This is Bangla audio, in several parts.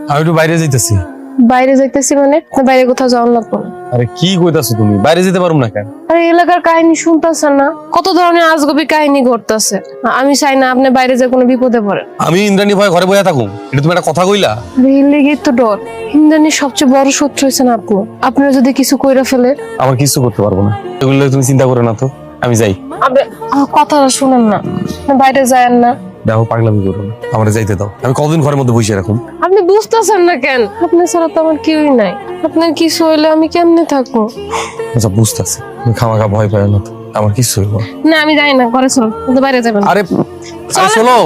আমি একটু বাইরে যাইতেছি। বাইরে যাইতেছি মানে? বাইরে কোথাও যাওয়ার লাগবে না। আরে কি কইতাছো তুমি? বাইরে যেতে পারুম না কেন? আরে এলাকার কাহিনী শুনতেছেন না, কত ধরনের আজগবি কাহিনী ঘটতেছে। আমি চাই না আপনি বাইরে যে কোনো বিপদে পড়েন। আমি ইন্দ্রাণী ভয় ঘরে বইয়া থাকুম, এটা তুমি একটা কথা কইলা? আরে এর লেগেই তো ডর। ইন্দ্রাণীর সবচেয়ে বড় শত্রু হয়েছেন আপনি। আপনারা যদি কিছু কইরা ফেলে, আমার কিছু করতে পারবো না, এগুলো তুমি চিন্তা করো না তো। আমি যাই। আপনি আমার কথাটা শুনেন না, আপনি বাইরে যায়েন না। দেখো পাগলামি করো না, আমার যাইতে দাও। আমি কতদিন ঘরের মধ্যে বসে রাখুম? আপনি বুঝতেছেন না কেন? আপনি ছাড়া তো আমার কেউই নাই। আপনার কিছু হইলে আমি কেমনে থাকবো? আচ্ছা বুঝতেছি, তুমি খামাখা ভয় পাই না তো, আমার কিছু হইব না। না আমি যাই না, ঘরে চলুন, কিন্তু বাইরে যাবেন না। আরে আরে শোনো,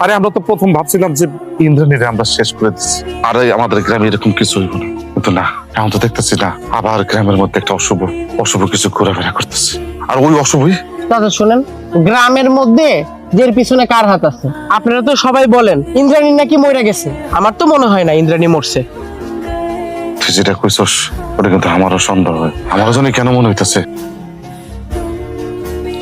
আরে আমরা তো প্রথম ভাবছিলাম যে ইন্দ্রাণীরে আমরা শেষ করে দিচ্ছি, আর আমাদের গ্রামে এরকম কিছু হইব না, কিন্তু না, এখন তো দেখতেছি না আবার গ্রামের মধ্যে একটা অশুভ অশুভ কিছু ঘোরাফেরা করতেছে। আর ওই অশুভই দাদা শুনেন, গ্রামের মধ্যে যের পিছনে কার হাত আছে? আপনারা তো সবাই বলেন ইন্দ্রাণী নাকি মরে গেছে। আমার তো মনে হয় না ইন্দ্রাণী মরছে। তুই যেটা কইছস ওটা কিন্তু আমারও সন্দেহ হয়। আমারও জানি কেন মনে হইতেছে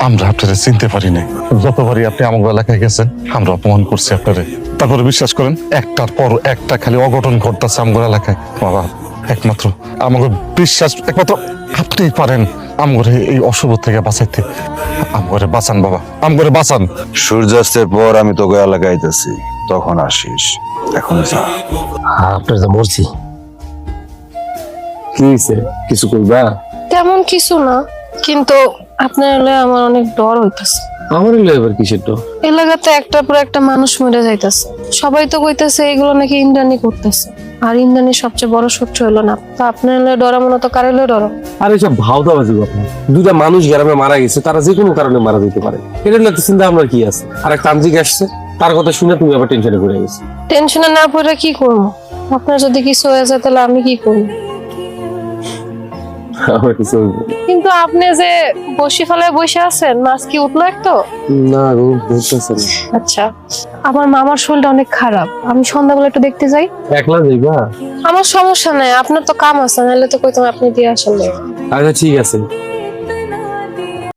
আমরা আপনারা চিনতে পারি নাই। যতবারই আপনি আমার এলাকায় গেছেন আমরা অপমান করছি আপনারে, তারপরে বিশ্বাস করেন একটার পর একটা খালি অঘটন ঘটতেছে আমার এলাকায়। বাবা একমাত্র আমাকে বিশ্বাস, একমাত্র আপনিই পারেন আমগরে এই অশুভ থেকে বাঁচাইতে। আমগরে বাঁচান বাবা, আমগরে বাঁচান। সূর্যাস্তের পর আমি তোকে এলাকায় আইতাছি, তখন আসিস। এখন যা। আপনার তো মরছি। কি হইছে? কিছু কইবা? তেমন কিছু না, কিন্তু আপনার হলে আমার অনেক ডর হইতাছে। আমার হইলো এবার কিসের তো? এলাকাতে একটার পর একটা মানুষ মরে যাইতাছে, সবাই তো কইতাছে এগুলো নাকি ইন্দ্রাণী করতেছে। আর ইন্দ্রাণীর সবচেয়ে বড় শত্রু হলো না, তা আপনার হলে ডরা মনে তো কার হলে ডরো। আরে সব ভাওতাবাজি কথা। দুটা মানুষ গ্রামে মারা গেছে, তারা যে কোনো কারণে মারা যেতে পারে, এটা নিয়ে একটা চিন্তা আমার কি আছে? আর এক তান্ত্রিক আসছে, তার কথা শুনে তুমি আবার টেনশনে পড়ে গেছো। টেনশনে না পড়ে কি করবো? আপনার যদি কিছু হয়ে যায় তাহলে আমি কি করবো? আমার কিছু হইব না। কিন্তু আপনি যে বসি ফেলায় বসে আছেন, মাছ কি উঠলো একটু? না গো, বুঝতেছে না। আচ্ছা, আমার মামার শরীরটা অনেক খারাপ, আমি সন্ধ্যাবেলা একটু দেখতে যাই। একলা যাইবা? আমার সমস্যা নাই, আপনার তো কাম আছে, নাহলে তো কইতাম আপনি দিয়ে আসলে। আচ্ছা ঠিক আছে,